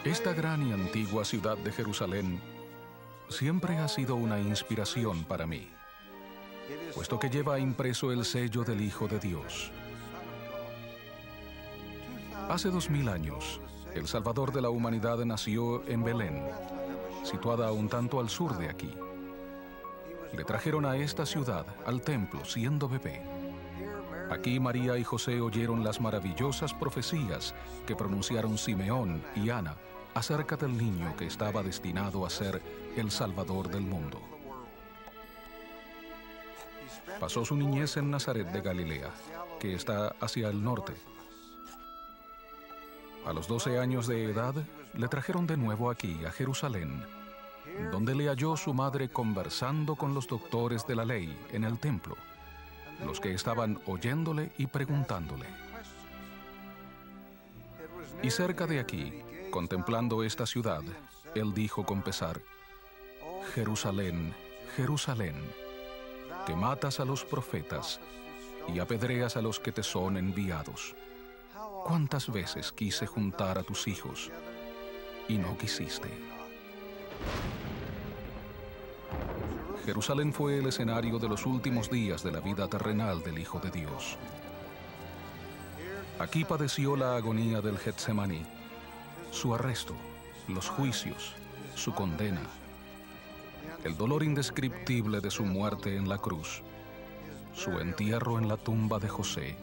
Esta gran y antigua ciudad de Jerusalén siempre ha sido una inspiración para mí, puesto que lleva impreso el sello del Hijo de Dios. Hace 2000 años, el Salvador de la humanidad nació en Belén, situada un tanto al sur de aquí. Le trajeron a esta ciudad, al templo, siendo bebé. Aquí María y José oyeron las maravillosas profecías que pronunciaron Simeón y Ana acerca del niño que estaba destinado a ser el Salvador del mundo. Pasó su niñez en Nazaret de Galilea, que está hacia el norte. A los 12 años de edad, le trajeron de nuevo aquí, a Jerusalén, donde le halló su madre conversando con los doctores de la ley en el templo, los que estaban oyéndole y preguntándole. Y cerca de aquí, contemplando esta ciudad, él dijo con pesar: Jerusalén, Jerusalén, que matas a los profetas y apedreas a los que te son enviados. ¿Cuántas veces quise juntar a tus hijos y no quisiste? Jerusalén fue el escenario de los últimos días de la vida terrenal del Hijo de Dios. Aquí padeció la agonía del Getsemaní, su arresto, los juicios, su condena, el dolor indescriptible de su muerte en la cruz, su entierro en la tumba de José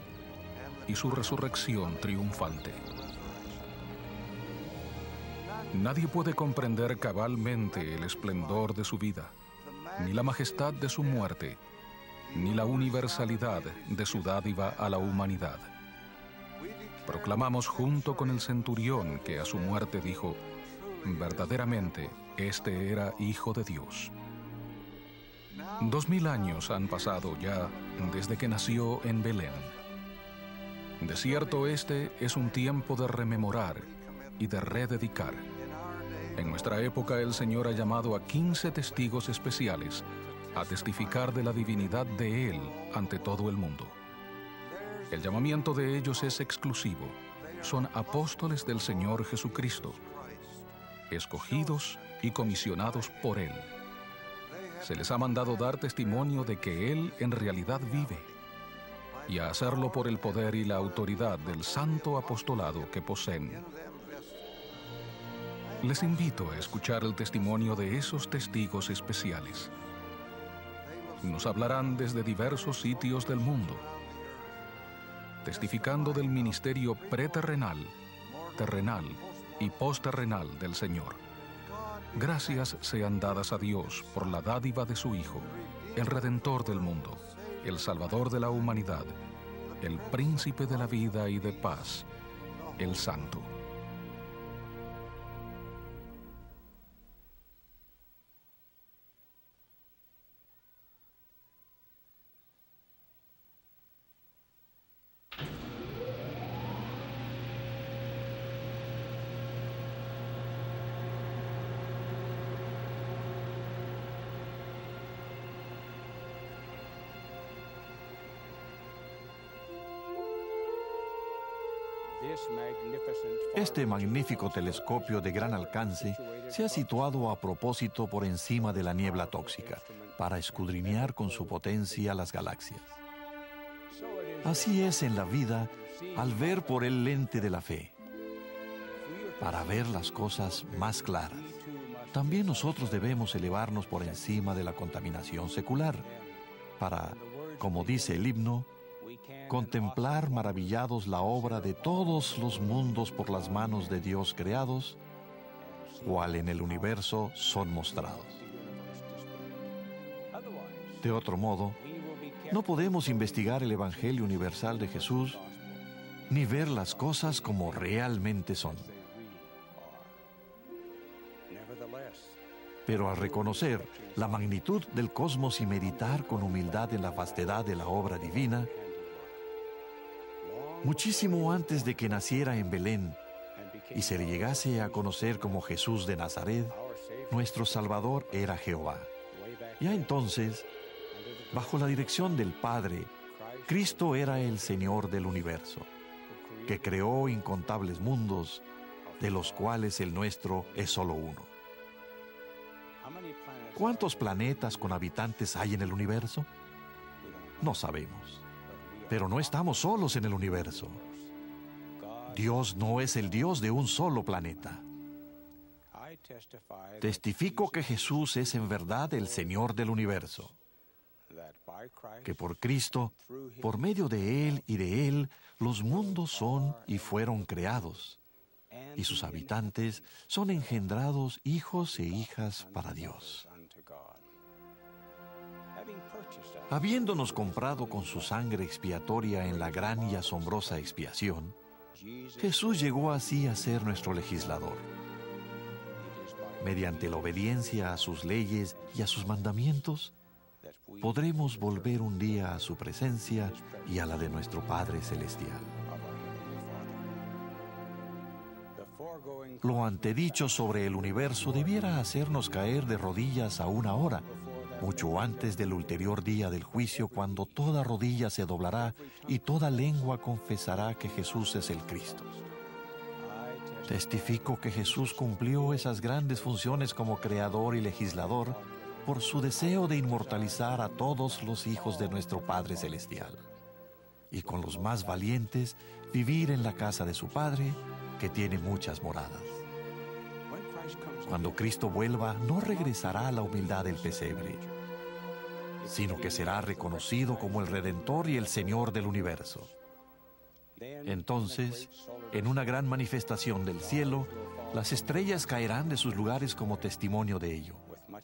y su resurrección triunfante. Nadie puede comprender cabalmente el esplendor de su vida, ni la majestad de su muerte, ni la universalidad de su dádiva a la humanidad. Proclamamos junto con el centurión que a su muerte dijo: verdaderamente, este era Hijo de Dios. 2000 años han pasado ya desde que nació en Belén. De cierto, este es un tiempo de rememorar y de rededicar. En nuestra época, el Señor ha llamado a 15 testigos especiales a testificar de la divinidad de Él ante todo el mundo. El llamamiento de ellos es exclusivo. Son apóstoles del Señor Jesucristo, escogidos y comisionados por Él. Se les ha mandado dar testimonio de que Él en realidad vive, y a hacerlo por el poder y la autoridad del santo apostolado que poseen. Les invito a escuchar el testimonio de esos testigos especiales. Nos hablarán desde diversos sitios del mundo, testificando del ministerio preterrenal, terrenal y postterrenal del Señor. Gracias sean dadas a Dios por la dádiva de su Hijo, el Redentor del mundo, el Salvador de la humanidad, el Príncipe de la vida y de paz, el Santo. Este magnífico telescopio de gran alcance se ha situado a propósito por encima de la niebla tóxica para escudriñar con su potencia las galaxias. Así es en la vida al ver por el lente de la fe, para ver las cosas más claras. También nosotros debemos elevarnos por encima de la contaminación secular para, como dice el himno, contemplar maravillados la obra de todos los mundos por las manos de Dios creados, cual en el universo son mostrados. De otro modo, no podemos investigar el Evangelio universal de Jesús ni ver las cosas como realmente son. Pero al reconocer la magnitud del cosmos y meditar con humildad en la vastedad de la obra divina, muchísimo antes de que naciera en Belén y se le llegase a conocer como Jesús de Nazaret, nuestro Salvador era Jehová. Ya entonces, bajo la dirección del Padre, Cristo era el Señor del universo, que creó incontables mundos, de los cuales el nuestro es solo uno. ¿Cuántos planetas con habitantes hay en el universo? No sabemos. Pero no estamos solos en el universo. Dios no es el Dios de un solo planeta. Testifico que Jesús es en verdad el Señor del universo, que por Cristo, por medio de Él y de Él, los mundos son y fueron creados, y sus habitantes son engendrados hijos e hijas para Dios. Habiéndonos comprado con su sangre expiatoria en la gran y asombrosa expiación, Jesús llegó así a ser nuestro legislador. Mediante la obediencia a sus leyes y a sus mandamientos, podremos volver un día a su presencia y a la de nuestro Padre Celestial. Lo antedicho sobre el universo debiera hacernos caer de rodillas aún ahora, mucho antes del ulterior día del juicio, cuando toda rodilla se doblará y toda lengua confesará que Jesús es el Cristo. Testifico que Jesús cumplió esas grandes funciones como creador y legislador por su deseo de inmortalizar a todos los hijos de nuestro Padre Celestial, y con los más valientes vivir en la casa de su Padre, que tiene muchas moradas. Cuando Cristo vuelva, no regresará a la humildad del pesebre, sino que será reconocido como el Redentor y el Señor del universo. Entonces, en una gran manifestación del cielo, las estrellas caerán de sus lugares como testimonio de ello,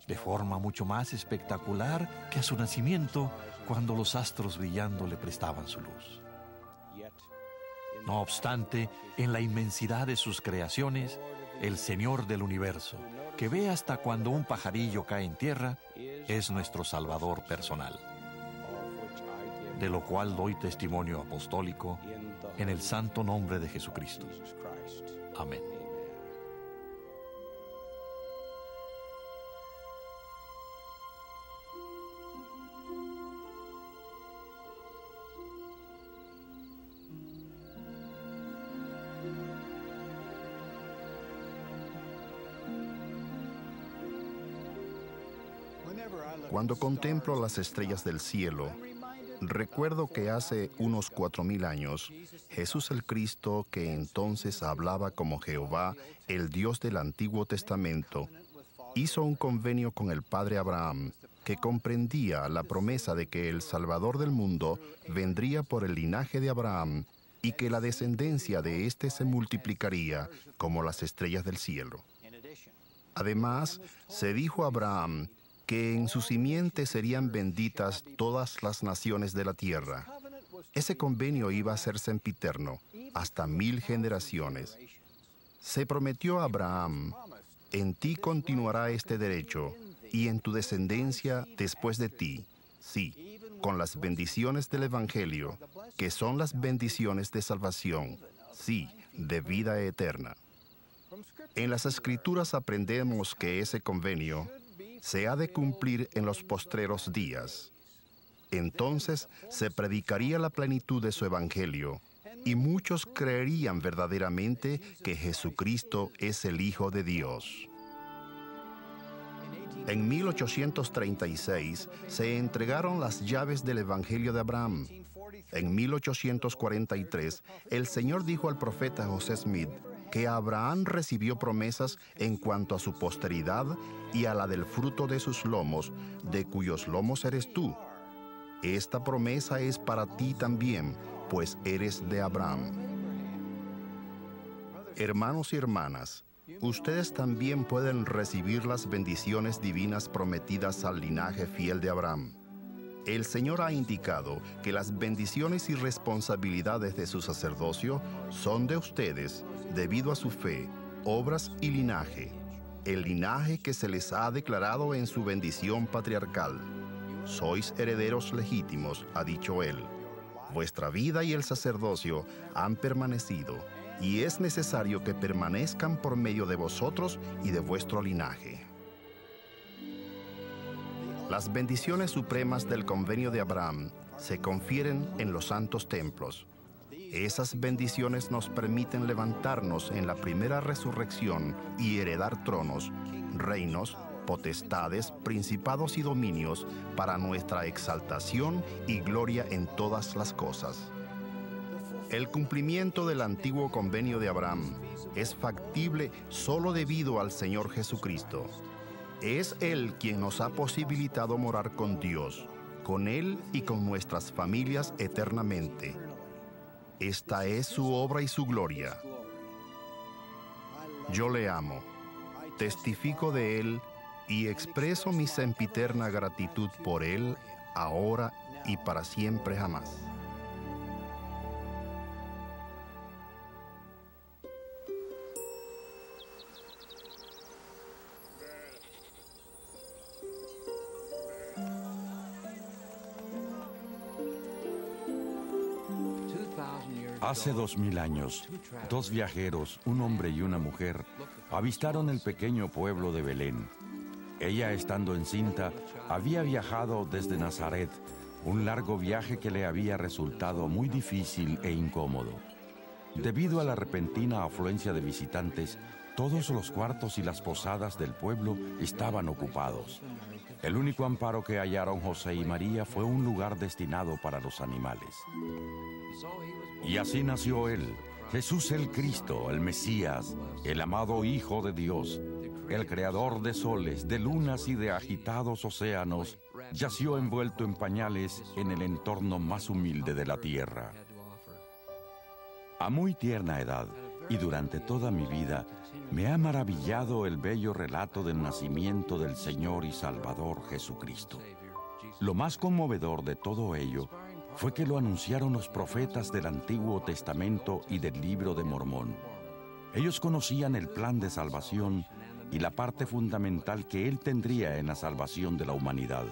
de forma mucho más espectacular que a su nacimiento, cuando los astros brillando le prestaban su luz. No obstante, en la inmensidad de sus creaciones, el Señor del universo, que ve hasta cuando un pajarillo cae en tierra, es nuestro Salvador personal, de lo cual doy testimonio apostólico en el santo nombre de Jesucristo. Amén. Cuando contemplo las estrellas del cielo, recuerdo que hace unos 4000 años, Jesús el Cristo, que entonces hablaba como Jehová, el Dios del Antiguo Testamento, hizo un convenio con el padre Abraham, que comprendía la promesa de que el Salvador del mundo vendría por el linaje de Abraham y que la descendencia de éste se multiplicaría como las estrellas del cielo. Además, se dijo a Abraham que en su simiente serían benditas todas las naciones de la tierra. Ese convenio iba a ser sempiterno, hasta 1000 generaciones. Se prometió a Abraham: en ti continuará este derecho, y en tu descendencia después de ti, sí, con las bendiciones del Evangelio, que son las bendiciones de salvación, sí, de vida eterna. En las Escrituras aprendemos que ese convenio se ha de cumplir en los postreros días. Entonces se predicaría la plenitud de su Evangelio, y muchos creerían verdaderamente que Jesucristo es el Hijo de Dios. En 1836 se entregaron las llaves del Evangelio de Abraham. En 1843, el Señor dijo al profeta José Smith que Abraham recibió promesas en cuanto a su posteridad y a la del fruto de sus lomos, de cuyos lomos eres tú. Esta promesa es para ti también, pues eres de Abraham. Hermanos y hermanas, ustedes también pueden recibir las bendiciones divinas prometidas al linaje fiel de Abraham. El Señor ha indicado que las bendiciones y responsabilidades de su sacerdocio son de ustedes debido a su fe, obras y linaje, el linaje que se les ha declarado en su bendición patriarcal. Sois herederos legítimos, ha dicho él. Vuestra vida y el sacerdocio han permanecido, y es necesario que permanezcan por medio de vosotros y de vuestro linaje. Las bendiciones supremas del convenio de Abraham se confieren en los santos templos. Esas bendiciones nos permiten levantarnos en la primera resurrección y heredar tronos, reinos, potestades, principados y dominios para nuestra exaltación y gloria en todas las cosas. El cumplimiento del antiguo convenio de Abraham es factible solo debido al Señor Jesucristo. Es Él quien nos ha posibilitado morar con Dios, con Él y con nuestras familias eternamente. Esta es su obra y su gloria. Yo le amo, testifico de Él y expreso mi sempiterna gratitud por Él, ahora y para siempre jamás. Hace 2000 años, dos viajeros, un hombre y una mujer, avistaron el pequeño pueblo de Belén. Ella, estando encinta, había viajado desde Nazaret, un largo viaje que le había resultado muy difícil e incómodo. Debido a la repentina afluencia de visitantes, todos los cuartos y las posadas del pueblo estaban ocupados. El único amparo que hallaron José y María fue un lugar destinado para los animales. Y así nació él, Jesús el Cristo, el Mesías, el amado Hijo de Dios, el creador de soles, de lunas y de agitados océanos, yació envuelto en pañales en el entorno más humilde de la tierra. A muy tierna edad, y durante toda mi vida, me ha maravillado el bello relato del nacimiento del Señor y Salvador Jesucristo. Lo más conmovedor de todo ello fue que lo anunciaron los profetas del Antiguo Testamento y del Libro de Mormón. Ellos conocían el plan de salvación y la parte fundamental que Él tendría en la salvación de la humanidad.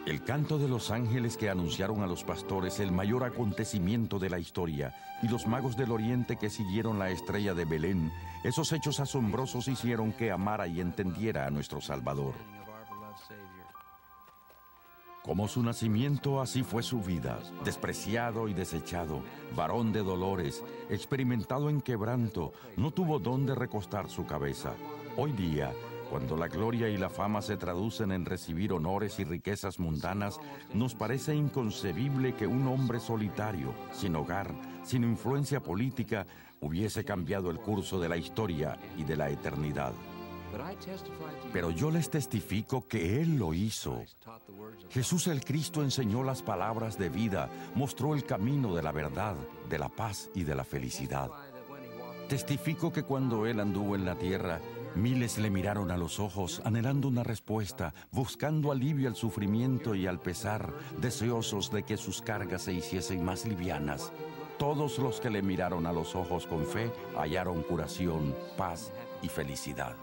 El canto de los ángeles que anunciaron a los pastores el mayor acontecimiento de la historia y los magos del oriente que siguieron la estrella de Belén, esos hechos asombrosos hicieron que amara y entendiera a nuestro Salvador. Como su nacimiento, así fue su vida, despreciado y desechado, varón de dolores, experimentado en quebranto, no tuvo dónde recostar su cabeza. Hoy día, cuando la gloria y la fama se traducen en recibir honores y riquezas mundanas, nos parece inconcebible que un hombre solitario, sin hogar, sin influencia política, hubiese cambiado el curso de la historia y de la eternidad. Pero yo les testifico que Él lo hizo. Jesús el Cristo enseñó las palabras de vida, mostró el camino de la verdad, de la paz y de la felicidad. Testifico que cuando Él anduvo en la tierra, miles le miraron a los ojos, anhelando una respuesta, buscando alivio al sufrimiento y al pesar, deseosos de que sus cargas se hiciesen más livianas. Todos los que le miraron a los ojos con fe hallaron curación, paz y felicidad.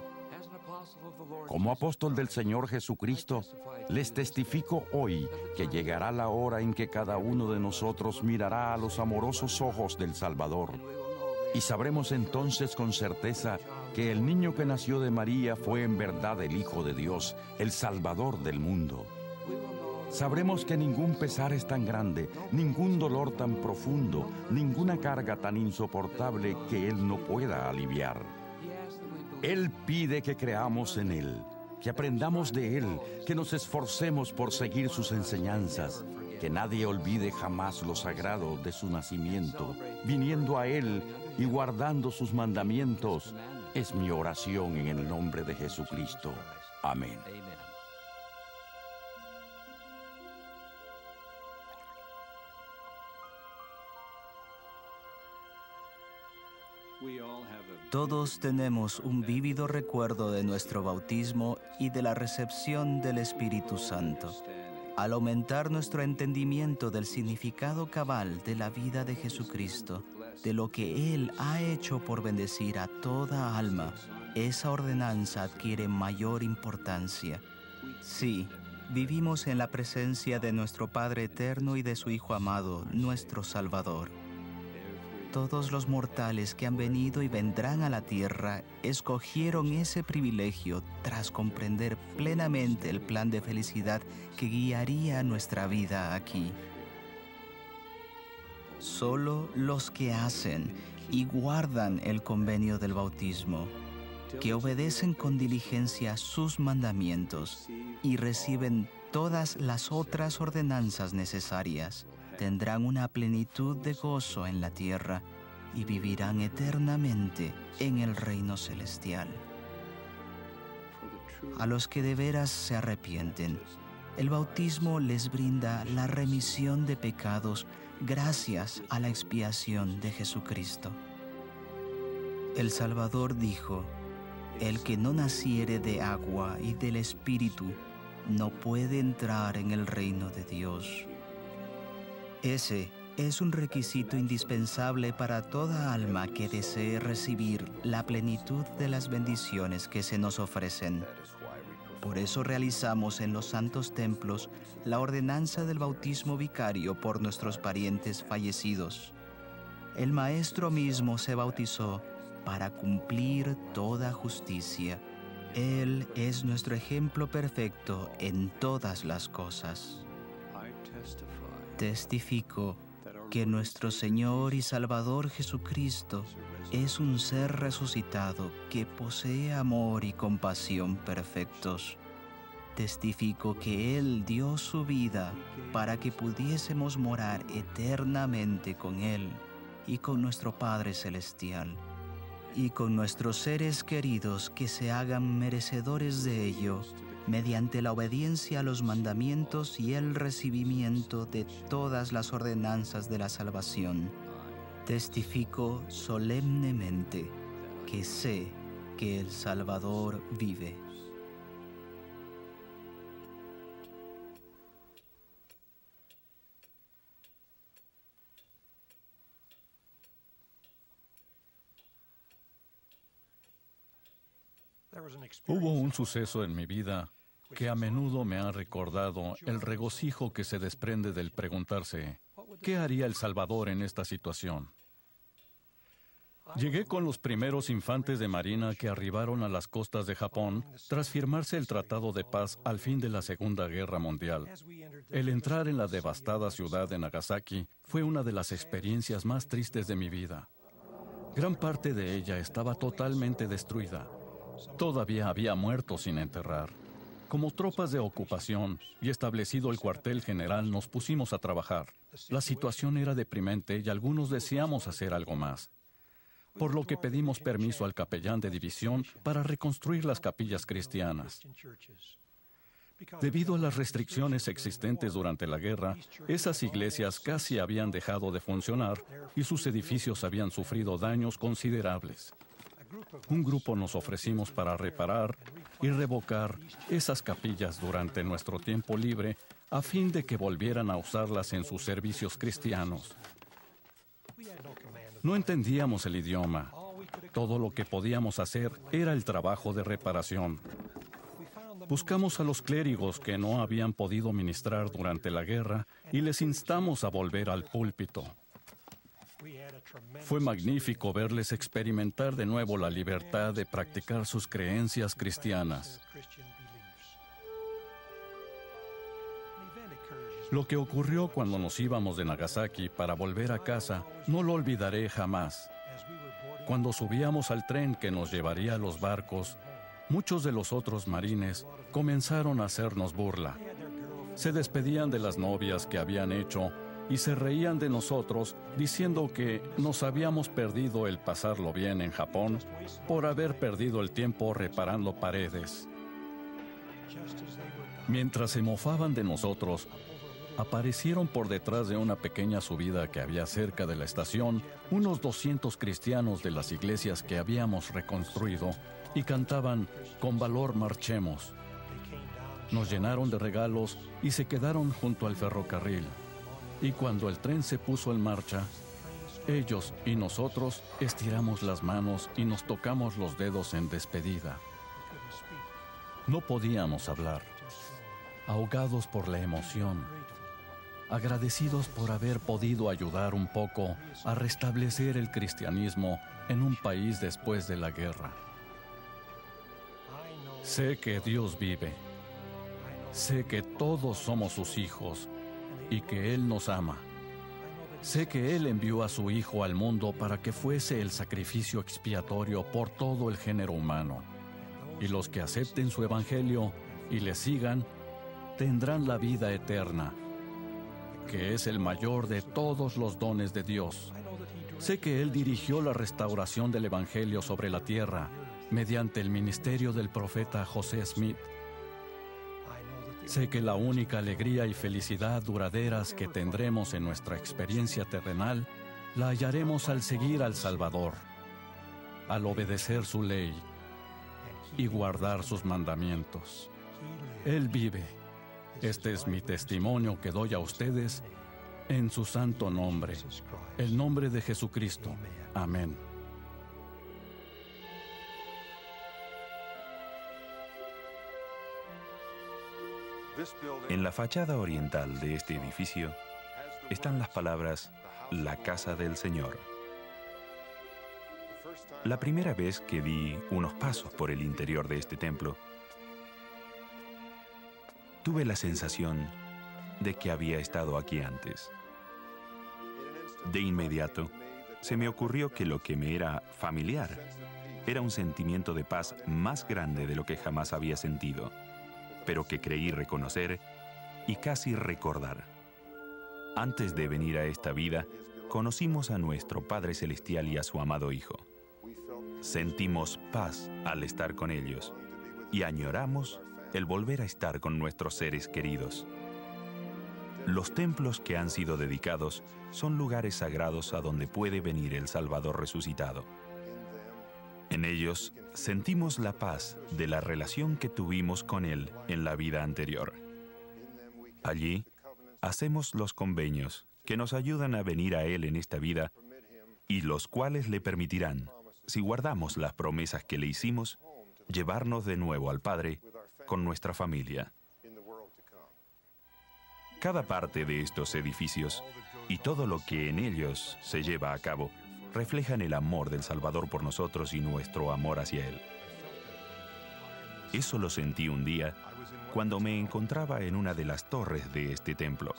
Como apóstol del Señor Jesucristo, les testifico hoy que llegará la hora en que cada uno de nosotros mirará a los amorosos ojos del Salvador. Y sabremos entonces con certeza que el niño que nació de María fue en verdad el Hijo de Dios, el Salvador del mundo. Sabremos que ningún pesar es tan grande, ningún dolor tan profundo, ninguna carga tan insoportable que Él no pueda aliviar. Él pide que creamos en Él, que aprendamos de Él, que nos esforcemos por seguir sus enseñanzas, que nadie olvide jamás lo sagrado de su nacimiento, viniendo a Él y guardando sus mandamientos. Es mi oración en el nombre de Jesucristo. Amén. Todos tenemos un vívido recuerdo de nuestro bautismo y de la recepción del Espíritu Santo. Al aumentar nuestro entendimiento del significado cabal de la vida de Jesucristo, de lo que Él ha hecho por bendecir a toda alma, esa ordenanza adquiere mayor importancia. Sí, vivimos en la presencia de nuestro Padre eterno y de su Hijo amado, nuestro Salvador. Todos los mortales que han venido y vendrán a la tierra escogieron ese privilegio tras comprender plenamente el plan de felicidad que guiaría nuestra vida aquí. solo los que hacen y guardan el convenio del bautismo, que obedecen con diligencia sus mandamientos y reciben todas las otras ordenanzas necesarias, tendrán una plenitud de gozo en la tierra y vivirán eternamente en el reino celestial. A los que de veras se arrepienten, el bautismo les brinda la remisión de pecados gracias a la expiación de Jesucristo. El Salvador dijo: el que no naciere de agua y del Espíritu no puede entrar en el reino de Dios. Ese es un requisito indispensable para toda alma que desee recibir la plenitud de las bendiciones que se nos ofrecen. Por eso realizamos en los santos templos la ordenanza del bautismo vicario por nuestros parientes fallecidos. El Maestro mismo se bautizó para cumplir toda justicia. Él es nuestro ejemplo perfecto en todas las cosas. Testifico que nuestro Señor y Salvador Jesucristo es un ser resucitado que posee amor y compasión perfectos. Testifico que Él dio su vida para que pudiésemos morar eternamente con Él y con nuestro Padre Celestial, y con nuestros seres queridos que se hagan merecedores de ello, mediante la obediencia a los mandamientos y el recibimiento de todas las ordenanzas de la salvación. Testifico solemnemente que sé que el Salvador vive. Hubo un suceso en mi vida que a menudo me ha recordado el regocijo que se desprende del preguntarse, ¿qué haría el Salvador en esta situación? Llegué con los primeros infantes de marina que arribaron a las costas de Japón tras firmarse el Tratado de Paz al fin de la Segunda Guerra Mundial. El entrar en la devastada ciudad de Nagasaki fue una de las experiencias más tristes de mi vida. Gran parte de ella estaba totalmente destruida. Todavía había muertos sin enterrar. Como tropas de ocupación y establecido el cuartel general, nos pusimos a trabajar. La situación era deprimente y algunos deseamos hacer algo más, por lo que pedimos permiso al capellán de división para reconstruir las capillas cristianas. Debido a las restricciones existentes durante la guerra, esas iglesias casi habían dejado de funcionar y sus edificios habían sufrido daños considerables. Un grupo nos ofrecimos para reparar y revocar esas capillas durante nuestro tiempo libre a fin de que volvieran a usarlas en sus servicios cristianos. No entendíamos el idioma. Todo lo que podíamos hacer era el trabajo de reparación. Buscamos a los clérigos que no habían podido ministrar durante la guerra y les instamos a volver al púlpito. Fue magnífico verles experimentar de nuevo la libertad de practicar sus creencias cristianas. Lo que ocurrió cuando nos íbamos de Nagasaki para volver a casa, no lo olvidaré jamás. Cuando subíamos al tren que nos llevaría a los barcos, muchos de los otros marines comenzaron a hacernos burla. Se despedían de las novias que habían hecho y se reían de nosotros diciendo que nos habíamos perdido el pasarlo bien en Japón por haber perdido el tiempo reparando paredes. Mientras se mofaban de nosotros, aparecieron por detrás de una pequeña subida que había cerca de la estación unos 200 cristianos de las iglesias que habíamos reconstruido y cantaban «Con valor marchemos». Nos llenaron de regalos y se quedaron junto al ferrocarril. Y cuando el tren se puso en marcha, ellos y nosotros estiramos las manos y nos tocamos los dedos en despedida. No podíamos hablar, ahogados por la emoción, agradecidos por haber podido ayudar un poco a restablecer el cristianismo en un país después de la guerra. Sé que Dios vive. Sé que todos somos sus hijos y que Él nos ama. Sé que Él envió a su Hijo al mundo para que fuese el sacrificio expiatorio por todo el género humano. Y los que acepten su evangelio y le sigan, tendrán la vida eterna, que es el mayor de todos los dones de Dios. Sé que Él dirigió la restauración del evangelio sobre la tierra mediante el ministerio del profeta José Smith. Sé que la única alegría y felicidad duraderas que tendremos en nuestra experiencia terrenal la hallaremos al seguir al Salvador, al obedecer su ley y guardar sus mandamientos. Él vive. Este es mi testimonio que doy a ustedes en su santo nombre, el nombre de Jesucristo. Amén. En la fachada oriental de este edificio están las palabras «La Casa del Señor». La primera vez que di unos pasos por el interior de este templo, tuve la sensación de que había estado aquí antes. De inmediato, se me ocurrió que lo que me era familiar era un sentimiento de paz más grande de lo que jamás había sentido, pero que creí reconocer y casi recordar. Antes de venir a esta vida, conocimos a nuestro Padre Celestial y a su amado Hijo. Sentimos paz al estar con ellos y añoramos el volver a estar con nuestros seres queridos. Los templos que han sido dedicados son lugares sagrados a donde puede venir el Salvador resucitado. En ellos sentimos la paz de la relación que tuvimos con Él en la vida anterior. Allí hacemos los convenios que nos ayudan a venir a Él en esta vida y los cuales le permitirán, si guardamos las promesas que le hicimos, llevarnos de nuevo al Padre con nuestra familia. Cada parte de estos edificios y todo lo que en ellos se lleva a cabo reflejan el amor del Salvador por nosotros y nuestro amor hacia Él. Eso lo sentí un día cuando me encontraba en una de las torres de este templo.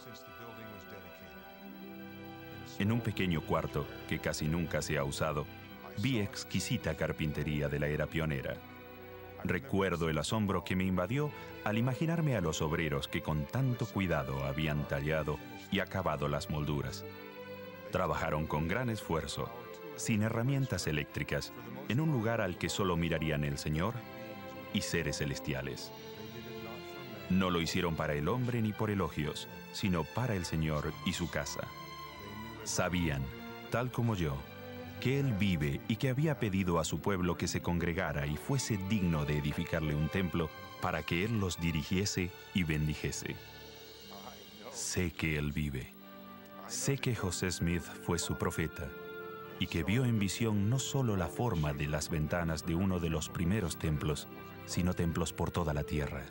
En un pequeño cuarto que casi nunca se ha usado, vi exquisita carpintería de la era pionera. Recuerdo el asombro que me invadió al imaginarme a los obreros que con tanto cuidado habían tallado y acabado las molduras. Trabajaron con gran esfuerzo, sin herramientas eléctricas, en un lugar al que solo mirarían el Señor y seres celestiales. No lo hicieron para el hombre ni por elogios, sino para el Señor y su casa. Sabían, tal como yo, que Él vive y que había pedido a su pueblo que se congregara y fuese digno de edificarle un templo para que Él los dirigiese y bendijese. Sé que Él vive. Sé que José Smith fue su profeta y que vio en visión no solo la forma de las ventanas de uno de los primeros templos, sino templos por toda la tierra.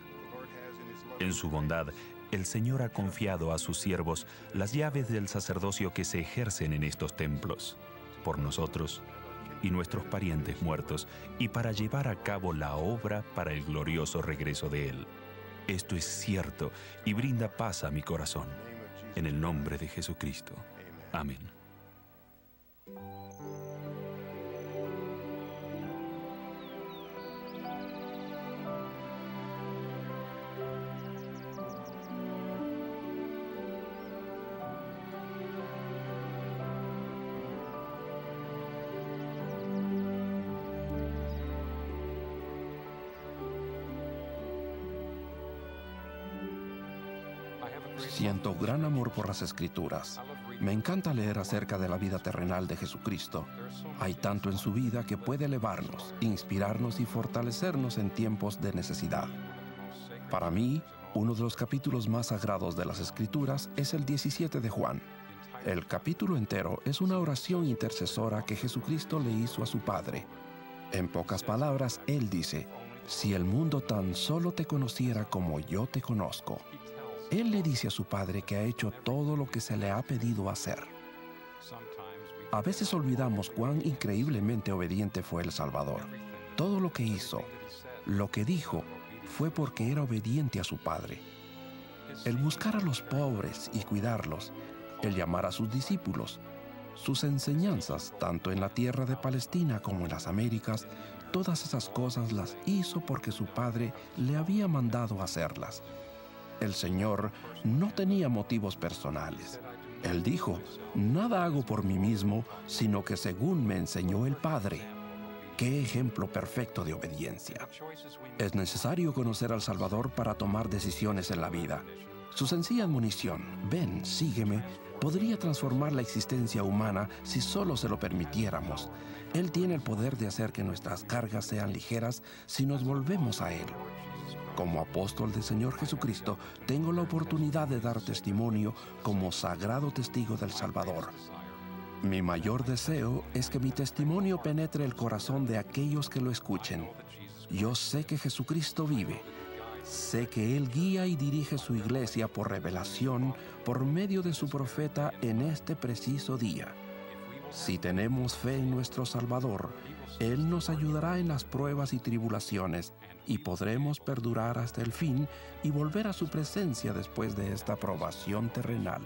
En su bondad, el Señor ha confiado a sus siervos las llaves del sacerdocio que se ejercen en estos templos, por nosotros y nuestros parientes muertos, y para llevar a cabo la obra para el glorioso regreso de Él. Esto es cierto y brinda paz a mi corazón. En el nombre de Jesucristo. Amén. Siento gran amor por las Escrituras. Me encanta leer acerca de la vida terrenal de Jesucristo. Hay tanto en su vida que puede elevarnos, inspirarnos y fortalecernos en tiempos de necesidad. Para mí, uno de los capítulos más sagrados de las Escrituras es el 17 de Juan. El capítulo entero es una oración intercesora que Jesucristo le hizo a su Padre. En pocas palabras, Él dice: si el mundo tan solo te conociera como yo te conozco. Él le dice a su Padre que ha hecho todo lo que se le ha pedido hacer. A veces olvidamos cuán increíblemente obediente fue el Salvador. Todo lo que hizo, lo que dijo, fue porque era obediente a su Padre. El buscar a los pobres y cuidarlos el llamar a sus discípulos, sus enseñanzas, tanto en la tierra de Palestina como en las Américas. Todas esas cosas las hizo porque su Padre le había mandado hacerlas. El Señor no tenía motivos personales. Él dijo: nada hago por mí mismo, sino que según me enseñó el Padre. ¡Qué ejemplo perfecto de obediencia! Es necesario conocer al Salvador para tomar decisiones en la vida. Su sencilla admonición, ven, sígueme, podría transformar la existencia humana si solo se lo permitiéramos. Él tiene el poder de hacer que nuestras cargas sean ligeras si nos volvemos a Él. Como apóstol del Señor Jesucristo, tengo la oportunidad de dar testimonio como sagrado testigo del Salvador. Mi mayor deseo es que mi testimonio penetre el corazón de aquellos que lo escuchen. Yo sé que Jesucristo vive. Sé que Él guía y dirige su iglesia por revelación por medio de su profeta en este preciso día. Si tenemos fe en nuestro Salvador, Él nos ayudará en las pruebas y tribulaciones y podremos perdurar hasta el fin y volver a su presencia después de esta probación terrenal.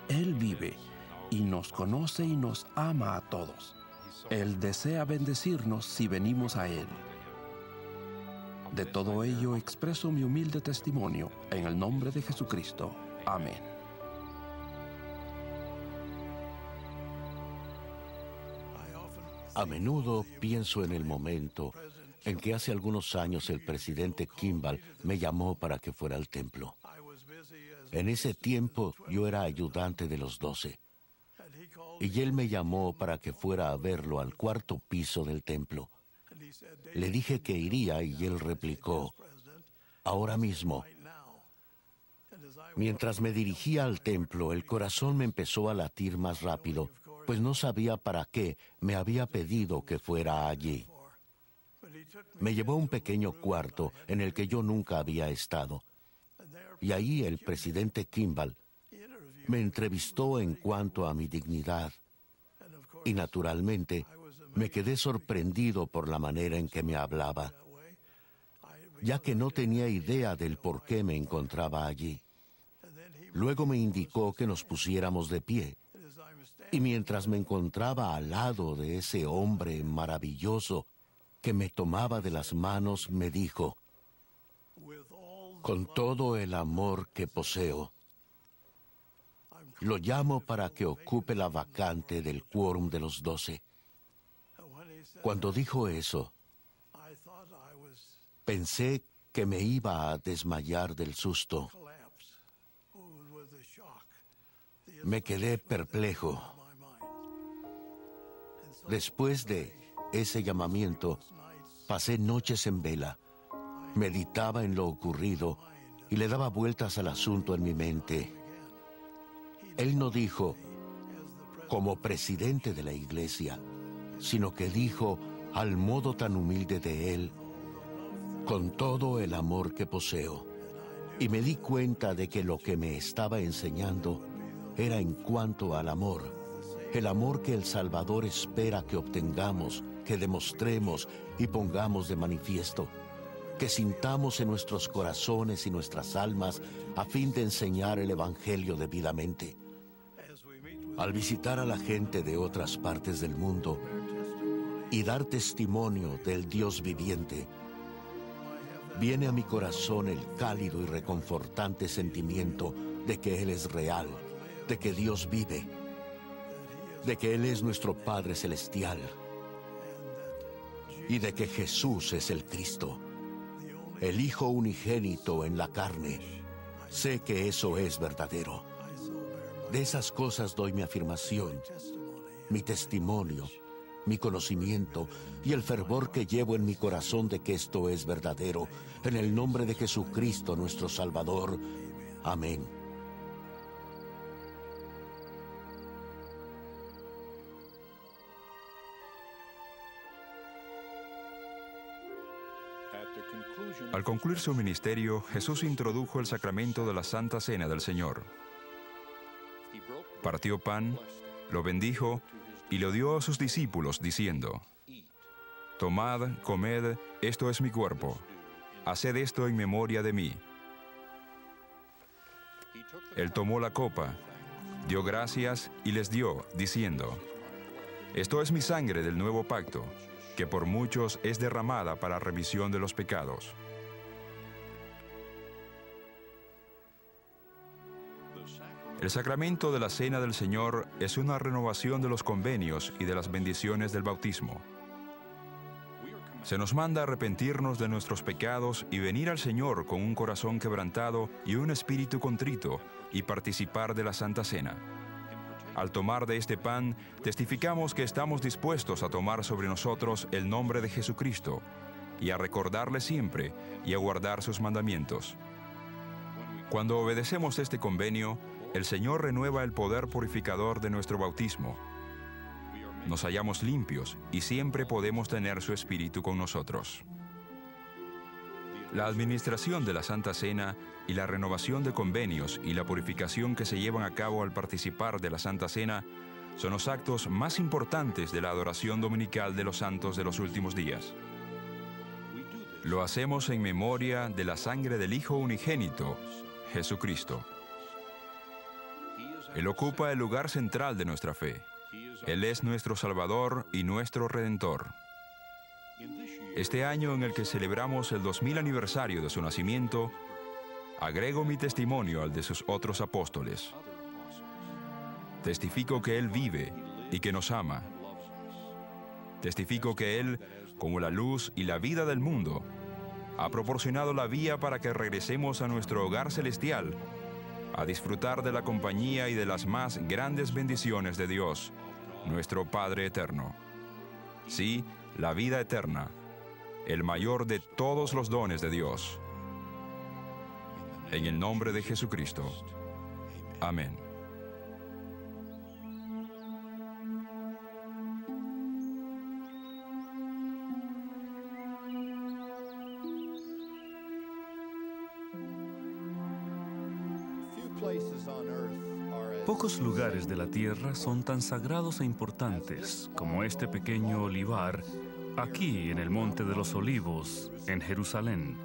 Él vive y nos conoce y nos ama a todos. Él desea bendecirnos si venimos a Él. De todo ello expreso mi humilde testimonio en el nombre de Jesucristo. Amén. A menudo pienso en el momento en que hace algunos años el presidente Kimball me llamó para que fuera al templo. En ese tiempo yo era ayudante de los 12. Y él me llamó para que fuera a verlo al 4º piso del templo. Le dije que iría y él replicó: ahora mismo. Mientras me dirigía al templo, el corazón me empezó a latir más rápido, pues no sabía para qué me había pedido que fuera allí. Me llevó a un pequeño cuarto en el que yo nunca había estado. Y ahí el presidente Kimball me entrevistó en cuanto a mi dignidad. Y naturalmente me quedé sorprendido por la manera en que me hablaba, ya que no tenía idea del por qué me encontraba allí. Luego me indicó que nos pusiéramos de pie. Y mientras me encontraba al lado de ese hombre maravilloso que me tomaba de las manos, me dijo: con todo el amor que poseo, lo llamo para que ocupe la vacante del quórum de los 12. Cuando dijo eso, pensé que me iba a desmayar del susto. Me quedé perplejo. Después de ese llamamiento, pasé noches en vela, meditaba en lo ocurrido y le daba vueltas al asunto en mi mente. Él no dijo, como presidente de la iglesia, sino que dijo, al modo tan humilde de él, con todo el amor que poseo. Y me di cuenta de que lo que me estaba enseñando era en cuanto al amor, el amor que el Salvador espera que obtengamos, que demostremos y pongamos de manifiesto, que sintamos en nuestros corazones y nuestras almas a fin de enseñar el Evangelio debidamente. Al visitar a la gente de otras partes del mundo y dar testimonio del Dios viviente, viene a mi corazón el cálido y reconfortante sentimiento de que Él es real, de que Dios vive, de que Él es nuestro Padre Celestial y de que Jesús es el Cristo, el Hijo unigénito en la carne. Sé que eso es verdadero. De esas cosas doy mi afirmación, mi testimonio, mi conocimiento y el fervor que llevo en mi corazón de que esto es verdadero, en el nombre de Jesucristo nuestro Salvador. Amén. Al concluir su ministerio, Jesús introdujo el sacramento de la Santa Cena del Señor. Partió pan, lo bendijo y lo dio a sus discípulos, diciendo: tomad, comed, esto es mi cuerpo. Haced esto en memoria de mí. Él tomó la copa, dio gracias y les dio, diciendo: Esto es mi sangre del nuevo pacto, que por muchos es derramada para remisión de los pecados. El sacramento de la Cena del Señor es una renovación de los convenios y de las bendiciones del bautismo. Se nos manda arrepentirnos de nuestros pecados y venir al Señor con un corazón quebrantado y un espíritu contrito y participar de la Santa Cena. Al tomar de este pan, testificamos que estamos dispuestos a tomar sobre nosotros el nombre de Jesucristo y a recordarle siempre y a guardar sus mandamientos. Cuando obedecemos este convenio, el Señor renueva el poder purificador de nuestro bautismo. Nos hallamos limpios y siempre podemos tener su Espíritu con nosotros. La administración de la Santa Cena y la renovación de convenios y la purificación que se llevan a cabo al participar de la Santa Cena son los actos más importantes de la adoración dominical de los santos de los últimos días. Lo hacemos en memoria de la sangre del Hijo unigénito, Jesucristo. Él ocupa el lugar central de nuestra fe. Él es nuestro Salvador y nuestro Redentor. Este año en el que celebramos el 2000 aniversario de su nacimiento, agrego mi testimonio al de sus otros apóstoles. Testifico que Él vive y que nos ama. Testifico que Él, como la luz y la vida del mundo, ha proporcionado la vía para que regresemos a nuestro hogar celestial, a disfrutar de la compañía y de las más grandes bendiciones de Dios, nuestro Padre eterno. Sí, la vida eterna, el mayor de todos los dones de Dios. En el nombre de Jesucristo. Amén. Pocos lugares de la tierra son tan sagrados e importantes como este pequeño olivar aquí en el Monte de los Olivos, en Jerusalén.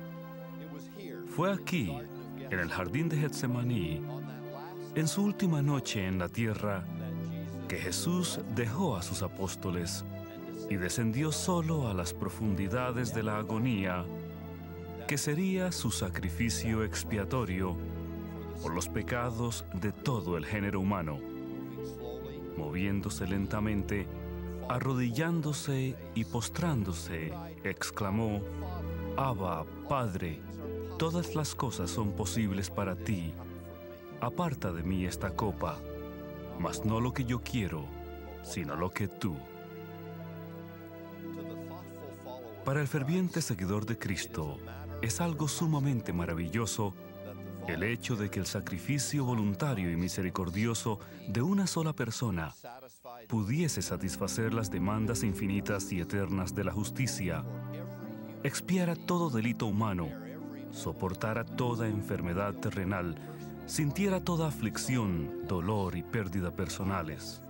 Fue aquí, en el jardín de Getsemaní, en su última noche en la tierra, que Jesús dejó a sus apóstoles y descendió solo a las profundidades de la agonía, que sería su sacrificio expiatorio por los pecados de todo el género humano. Moviéndose lentamente, arrodillándose y postrándose, exclamó: Abba, Padre, todas las cosas son posibles para ti. Aparta de mí esta copa, mas no lo que yo quiero, sino lo que tú. Para el ferviente seguidor de Cristo, es algo sumamente maravilloso el hecho de que el sacrificio voluntario y misericordioso de una sola persona pudiese satisfacer las demandas infinitas y eternas de la justicia, expiara todo delito humano, soportara toda enfermedad terrenal, sintiera toda aflicción, dolor y pérdida personales.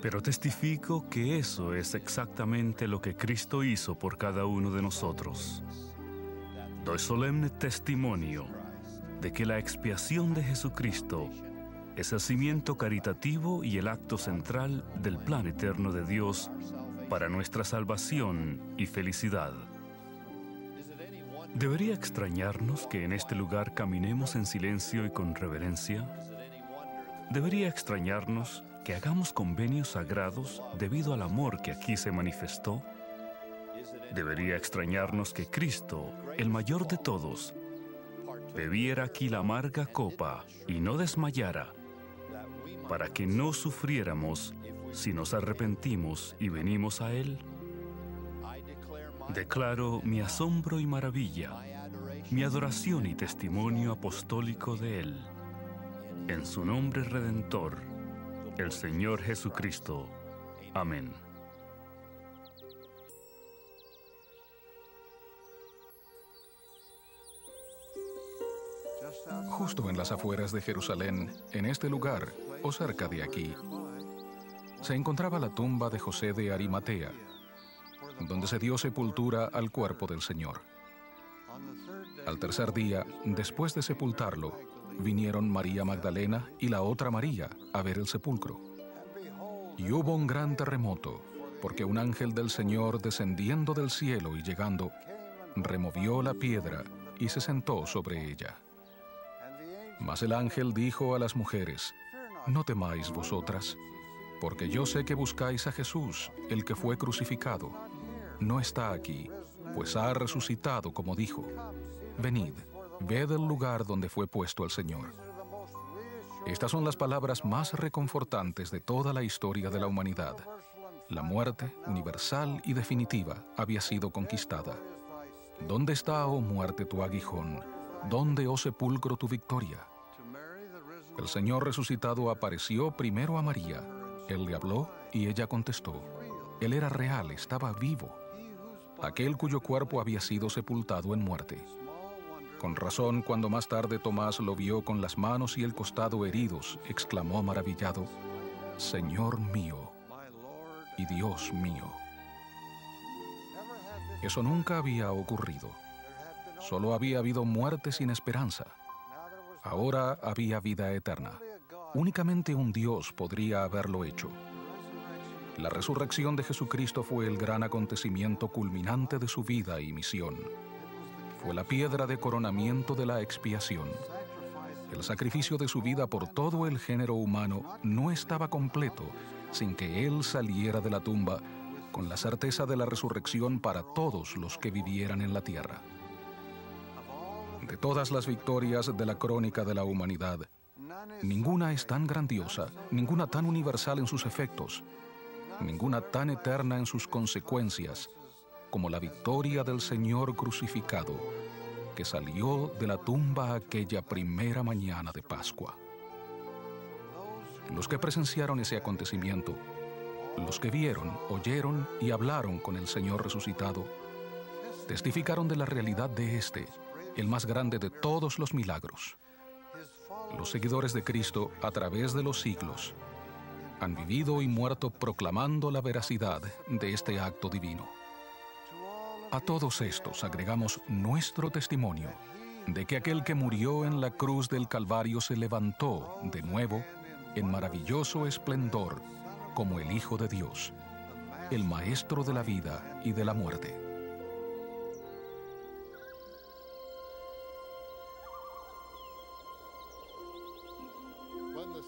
Pero testifico que eso es exactamente lo que Cristo hizo por cada uno de nosotros. Doy solemne testimonio de que la expiación de Jesucristo es el cimiento caritativo y el acto central del plan eterno de Dios para nuestra salvación y felicidad. ¿Debería extrañarnos que en este lugar caminemos en silencio y con reverencia? ¿Debería extrañarnos que hagamos convenios sagrados debido al amor que aquí se manifestó? ¿Debería extrañarnos que Cristo, el mayor de todos, bebiera aquí la amarga copa y no desmayara, para que no sufriéramos si nos arrepentimos y venimos a Él? Declaro mi asombro y maravilla, mi adoración y testimonio apostólico de Él. En su nombre redentor, el Señor Jesucristo. Amén. Justo en las afueras de Jerusalén, en este lugar, o cerca de aquí, se encontraba la tumba de José de Arimatea, donde se dio sepultura al cuerpo del Señor. Al tercer día, después de sepultarlo, vinieron María Magdalena y la otra María a ver el sepulcro. Y hubo un gran terremoto, porque un ángel del Señor, descendiendo del cielo y llegando, removió la piedra y se sentó sobre ella. Mas el ángel dijo a las mujeres: no temáis vosotras, porque yo sé que buscáis a Jesús, el que fue crucificado. No está aquí, pues ha resucitado como dijo. Venid, ved el lugar donde fue puesto el Señor. Estas son las palabras más reconfortantes de toda la historia de la humanidad. La muerte, universal y definitiva, había sido conquistada. ¿Dónde está, oh muerte, tu aguijón? ¿Dónde, oh sepulcro, tu victoria? El Señor resucitado apareció primero a María. Él le habló y ella contestó. Él era real, estaba vivo. Aquel cuyo cuerpo había sido sepultado en muerte. Con razón, cuando más tarde Tomás lo vio con las manos y el costado heridos, exclamó maravillado: Señor mío y Dios mío. Eso nunca había ocurrido. Solo había habido muerte sin esperanza. Ahora había vida eterna. Únicamente un Dios podría haberlo hecho. La resurrección de Jesucristo fue el gran acontecimiento culminante de su vida y misión. Fue la piedra de coronamiento de la expiación. El sacrificio de su vida por todo el género humano no estaba completo sin que Él saliera de la tumba con la certeza de la resurrección para todos los que vivieran en la tierra. De todas las victorias de la crónica de la humanidad, ninguna es tan grandiosa, ninguna tan universal en sus efectos, ninguna tan eterna en sus consecuencias, como la victoria del Señor crucificado, que salió de la tumba aquella primera mañana de Pascua. Los que presenciaron ese acontecimiento, los que vieron, oyeron y hablaron con el Señor resucitado, testificaron de la realidad de este, el más grande de todos los milagros. Los seguidores de Cristo, a través de los siglos, han vivido y muerto proclamando la veracidad de este acto divino. A todos estos agregamos nuestro testimonio de que aquel que murió en la cruz del Calvario se levantó de nuevo en maravilloso esplendor como el Hijo de Dios, el Maestro de la vida y de la muerte.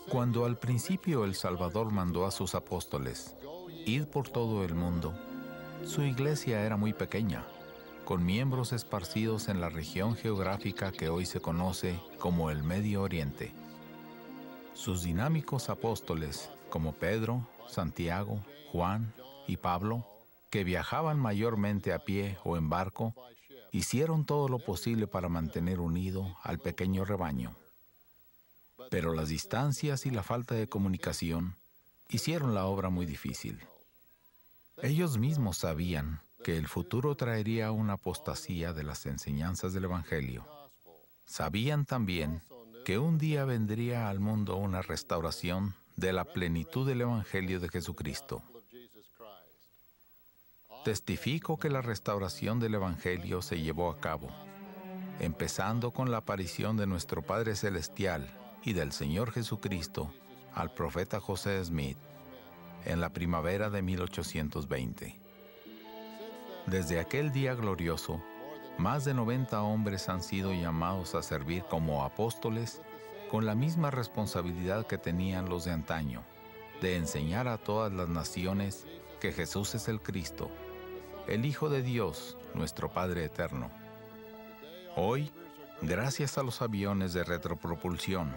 Cuando al principio el Salvador mandó a sus apóstoles: id por todo el mundo, su iglesia era muy pequeña, con miembros esparcidos en la región geográfica que hoy se conoce como el Medio Oriente. Sus dinámicos apóstoles, como Pedro, Santiago, Juan y Pablo, que viajaban mayormente a pie o en barco, hicieron todo lo posible para mantener unido al pequeño rebaño. Pero las distancias y la falta de comunicación hicieron la obra muy difícil. Ellos mismos sabían que el futuro traería una apostasía de las enseñanzas del Evangelio. Sabían también que un día vendría al mundo una restauración de la plenitud del Evangelio de Jesucristo. Testifico que la restauración del Evangelio se llevó a cabo, empezando con la aparición de nuestro Padre Celestial y del Señor Jesucristo al profeta José Smith en la primavera de 1820. Desde aquel día glorioso, más de 90 hombres han sido llamados a servir como apóstoles con la misma responsabilidad que tenían los de antaño, de enseñar a todas las naciones que Jesús es el Cristo, el Hijo de Dios, nuestro Padre eterno. Hoy, gracias a los aviones de retropropulsión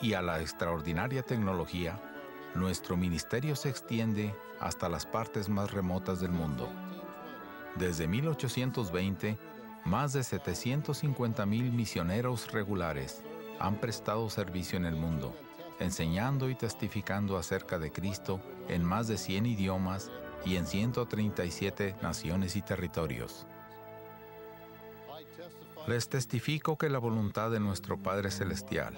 y a la extraordinaria tecnología, nuestro ministerio se extiende hasta las partes más remotas del mundo. Desde 1820, más de 750,000 misioneros regulares han prestado servicio en el mundo, enseñando y testificando acerca de Cristo en más de 100 idiomas y en 137 naciones y territorios. Les testifico que la voluntad de nuestro Padre Celestial,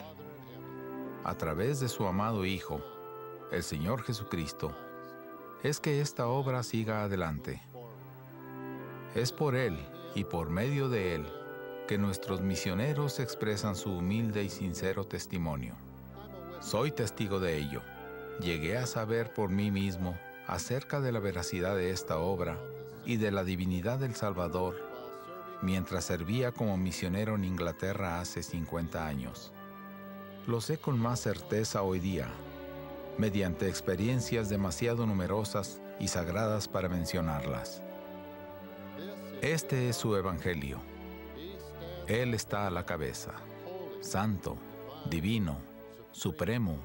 a través de su amado Hijo, el Señor Jesucristo, es que esta obra siga adelante. Es por Él y por medio de Él que nuestros misioneros expresan su humilde y sincero testimonio. Soy testigo de ello. Llegué a saber por mí mismo acerca de la veracidad de esta obra y de la divinidad del Salvador mientras servía como misionero en Inglaterra hace 50 años. Lo sé con más certeza hoy día, mediante experiencias demasiado numerosas y sagradas para mencionarlas. Este es su evangelio. Él está a la cabeza, santo, divino, supremo,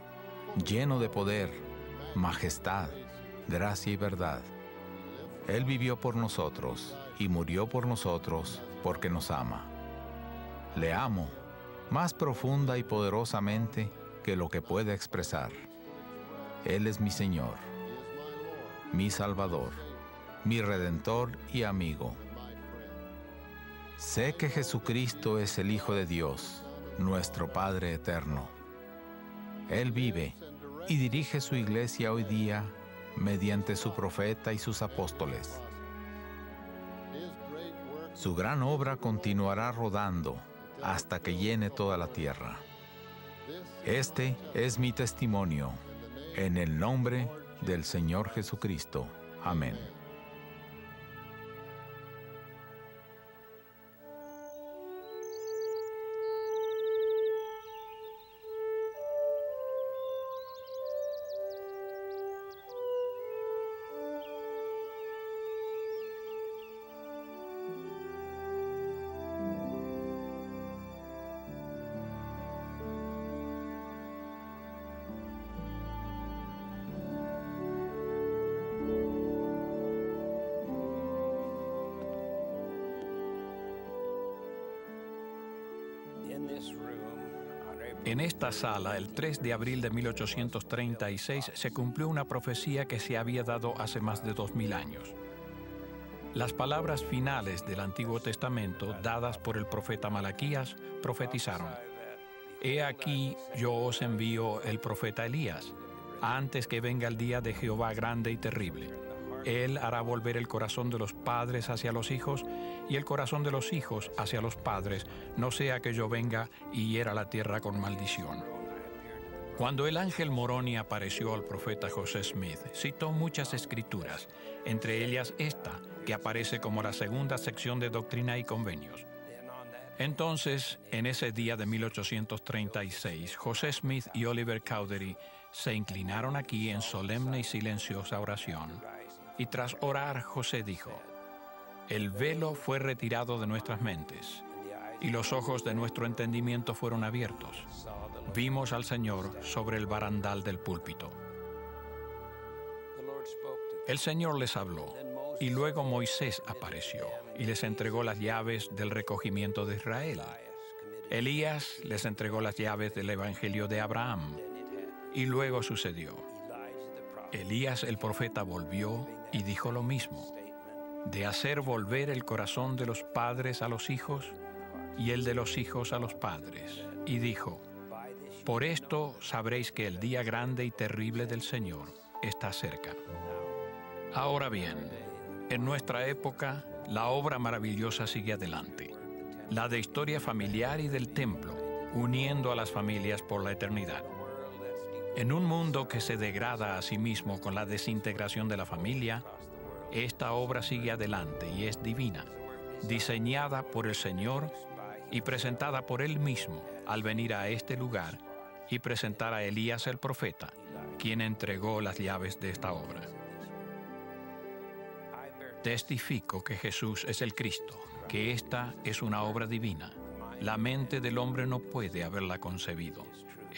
lleno de poder, majestad, gracia y verdad. Él vivió por nosotros y murió por nosotros porque nos ama. Le amo más profunda y poderosamente que lo que pueda expresar. Él es mi Señor, mi Salvador, mi Redentor y amigo. Sé que Jesucristo es el Hijo de Dios, nuestro Padre eterno. Él vive y dirige su iglesia hoy día mediante su profeta y sus apóstoles. Su gran obra continuará rodando hasta que llene toda la tierra. Este es mi testimonio, en el nombre del Señor Jesucristo. Amén. En esta sala, el 3 de abril de 1836, se cumplió una profecía que se había dado hace más de 2000 años. Las palabras finales del Antiguo Testamento, dadas por el profeta Malaquías, profetizaron: «He aquí, yo os envío el profeta Elías, antes que venga el día de Jehová grande y terrible. Él hará volver el corazón de los padres hacia los hijos y el corazón de los hijos hacia los padres, no sea que yo venga y hiera la tierra con maldición». Cuando el ángel Moroni apareció al profeta José Smith, citó muchas escrituras, entre ellas esta, que aparece como la segunda sección de Doctrina y Convenios. Entonces, en ese día de 1836, José Smith y Oliver Cowdery se inclinaron aquí en solemne y silenciosa oración. Y tras orar, José dijo: «El velo fue retirado de nuestras mentes, y los ojos de nuestro entendimiento fueron abiertos. Vimos al Señor sobre el barandal del púlpito». El Señor les habló, y luego Moisés apareció, y les entregó las llaves del recogimiento de Israel. Elías les entregó las llaves del evangelio de Abraham, y luego sucedió. Elías el profeta volvió y dijo lo mismo, de hacer volver el corazón de los padres a los hijos y el de los hijos a los padres. Y dijo: «Por esto sabréis que el día grande y terrible del Señor está cerca». Ahora bien, en nuestra época, la obra maravillosa sigue adelante, la de historia familiar y del templo, uniendo a las familias por la eternidad. En un mundo que se degrada a sí mismo con la desintegración de la familia, esta obra sigue adelante y es divina, diseñada por el Señor y presentada por Él mismo al venir a este lugar y presentar a Elías el profeta, quien entregó las llaves de esta obra. Testifico que Jesús es el Cristo, que esta es una obra divina. La mente del hombre no puede haberla concebido.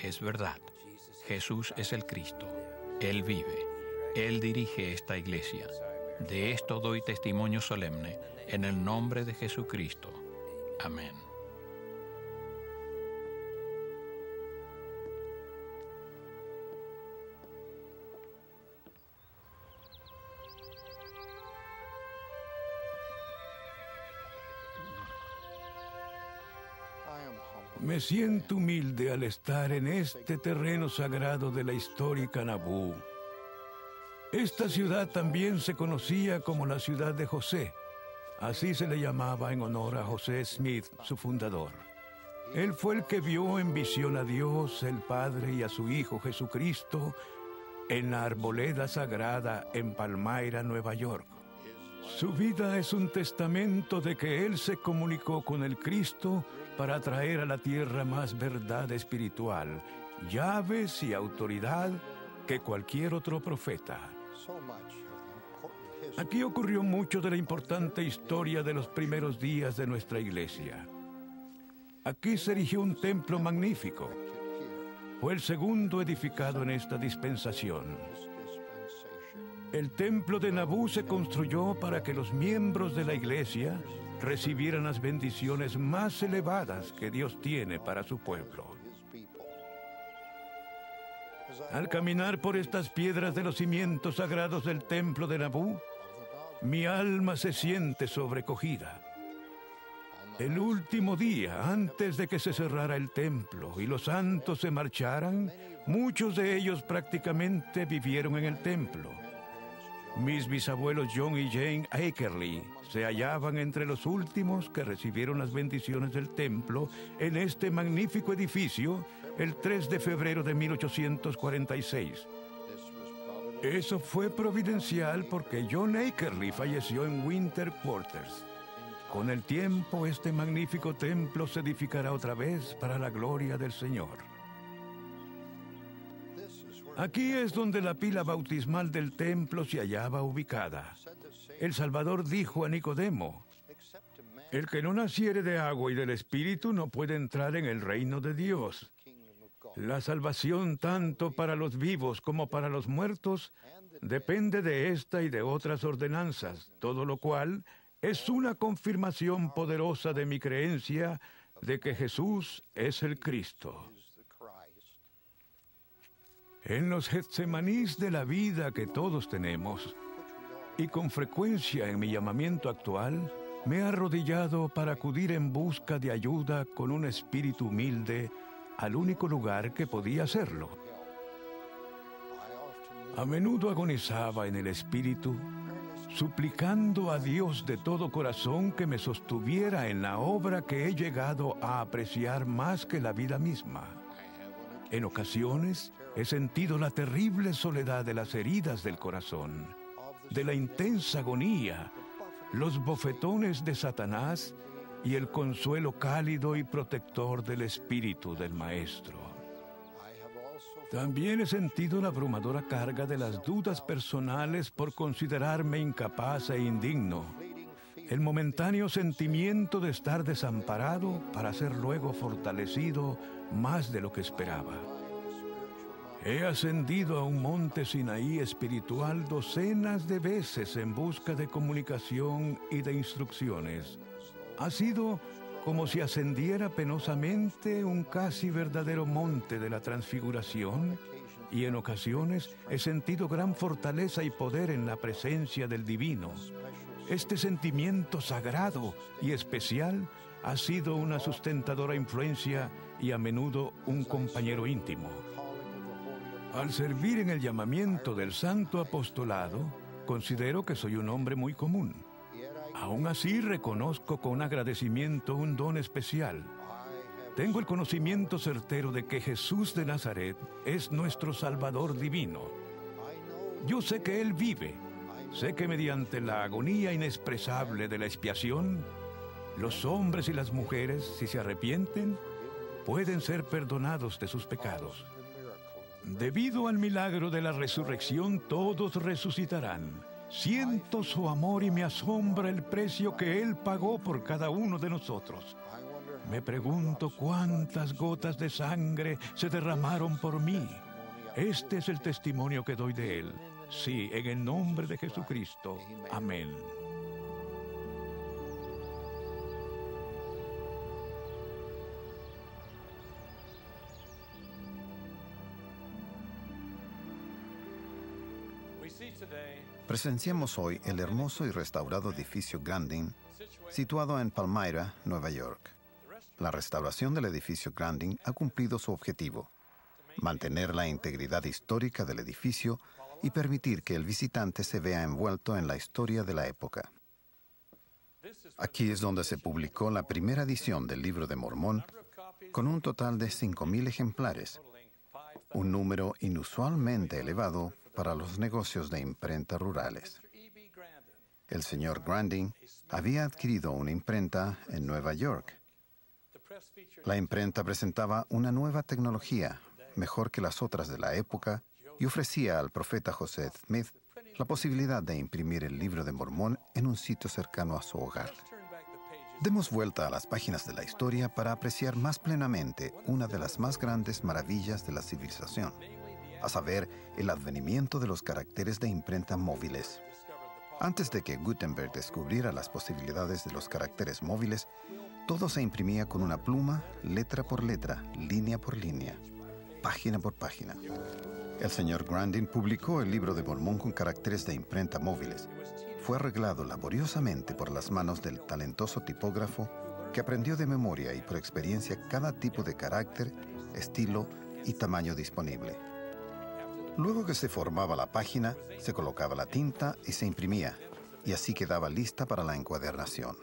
Es verdad. Jesús es el Cristo. Él vive. Él dirige esta iglesia. De esto doy testimonio solemne en el nombre de Jesucristo. Amén. Me siento humilde al estar en este terreno sagrado de la histórica Nabú. Esta ciudad también se conocía como la ciudad de José, Así se le llamaba en honor a José Smith, su fundador. Él fue el que vio en visión a Dios, el Padre, y a su Hijo Jesucristo en la arboleda sagrada en Palmyra, Nueva York. Su vida es un testamento de que Él se comunicó con el Cristo para traer a la tierra más verdad espiritual, llaves y autoridad que cualquier otro profeta. Aquí ocurrió mucho de la importante historia de los primeros días de nuestra iglesia. Aquí se erigió un templo magnífico. Fue el segundo edificado en esta dispensación. El templo de Nabú se construyó para que los miembros de la iglesia recibieran las bendiciones más elevadas que Dios tiene para su pueblo. Al caminar por estas piedras de los cimientos sagrados del templo de Nabú, mi alma se siente sobrecogida. El último día, antes de que se cerrara el templo y los santos se marcharan, muchos de ellos prácticamente vivieron en el templo. Mis bisabuelos John y Jane Akerly se hallaban entre los últimos que recibieron las bendiciones del templo en este magnífico edificio el 3 de febrero de 1846. Eso fue providencial porque John Akerly falleció en Winter Quarters. Con el tiempo, este magnífico templo se edificará otra vez para la gloria del Señor. Aquí es donde la pila bautismal del templo se hallaba ubicada. El Salvador dijo a Nicodemo: el que no naciere de agua y del Espíritu no puede entrar en el reino de Dios. La salvación, tanto para los vivos como para los muertos, depende de esta y de otras ordenanzas, todo lo cual es una confirmación poderosa de mi creencia de que Jesús es el Cristo. En los Getsemanís de la vida que todos tenemos, y con frecuencia en mi llamamiento actual, me he arrodillado para acudir en busca de ayuda con un espíritu humilde al único lugar que podía hacerlo. A menudo agonizaba en el espíritu, suplicando a Dios de todo corazón que me sostuviera en la obra que he llegado a apreciar más que la vida misma. En ocasiones he sentido la terrible soledad de las heridas del corazón, de la intensa agonía, los bofetones de Satanás y el consuelo cálido y protector del Espíritu del Maestro. También he sentido la abrumadora carga de las dudas personales por considerarme incapaz e indigno, el momentáneo sentimiento de estar desamparado para ser luego fortalecido más de lo que esperaba. He ascendido a un monte Sinaí espiritual docenas de veces en busca de comunicación y de instrucciones. Ha sido como si ascendiera penosamente un casi verdadero monte de la transfiguración, y en ocasiones he sentido gran fortaleza y poder en la presencia del Divino. Este sentimiento sagrado y especial ha sido una sustentadora influencia y a menudo un compañero íntimo. Al servir en el llamamiento del Santo Apostolado, considero que soy un hombre muy común. Aún así, reconozco con agradecimiento un don especial. Tengo el conocimiento certero de que Jesús de Nazaret es nuestro Salvador divino. Yo sé que Él vive. Sé que mediante la agonía inexpresable de la expiación, los hombres y las mujeres, si se arrepienten, pueden ser perdonados de sus pecados. Debido al milagro de la resurrección, todos resucitarán. Siento su amor y me asombra el precio que Él pagó por cada uno de nosotros. Me pregunto cuántas gotas de sangre se derramaron por mí. Este es el testimonio que doy de Él. Sí, en el nombre de Jesucristo. Amén. Presenciamos hoy el hermoso y restaurado edificio Grandin, situado en Palmyra, Nueva York. La restauración del edificio Grandin ha cumplido su objetivo: mantener la integridad histórica del edificio y permitir que el visitante se vea envuelto en la historia de la época. Aquí es donde se publicó la primera edición del Libro de Mormón, con un total de 5,000 ejemplares, un número inusualmente elevado para los negocios de imprenta rurales. El señor Grandin había adquirido una imprenta en Nueva York. La imprenta presentaba una nueva tecnología, mejor que las otras de la época, y ofrecía al profeta José Smith la posibilidad de imprimir el Libro de Mormón en un sitio cercano a su hogar. Demos vuelta a las páginas de la historia para apreciar más plenamente una de las más grandes maravillas de la civilización, a saber, el advenimiento de los caracteres de imprenta móviles. Antes de que Gutenberg descubriera las posibilidades de los caracteres móviles, todo se imprimía con una pluma, letra por letra, línea por línea, página por página. El señor Grandin publicó el Libro de Mormón con caracteres de imprenta móviles. Fue arreglado laboriosamente por las manos del talentoso tipógrafo que aprendió de memoria y por experiencia cada tipo de carácter, estilo y tamaño disponible. Luego que se formaba la página, se colocaba la tinta y se imprimía, y así quedaba lista para la encuadernación.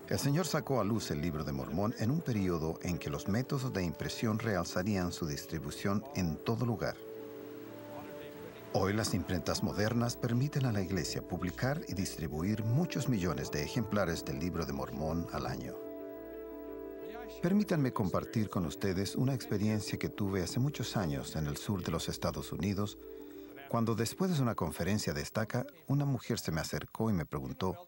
El Señor sacó a luz el Libro de Mormón en un periodo en que los métodos de impresión realzarían su distribución en todo lugar. Hoy las imprentas modernas permiten a la Iglesia publicar y distribuir muchos millones de ejemplares del Libro de Mormón al año. Permítanme compartir con ustedes una experiencia que tuve hace muchos años en el sur de los Estados Unidos, cuando después de una conferencia de estaca, una mujer se me acercó y me preguntó,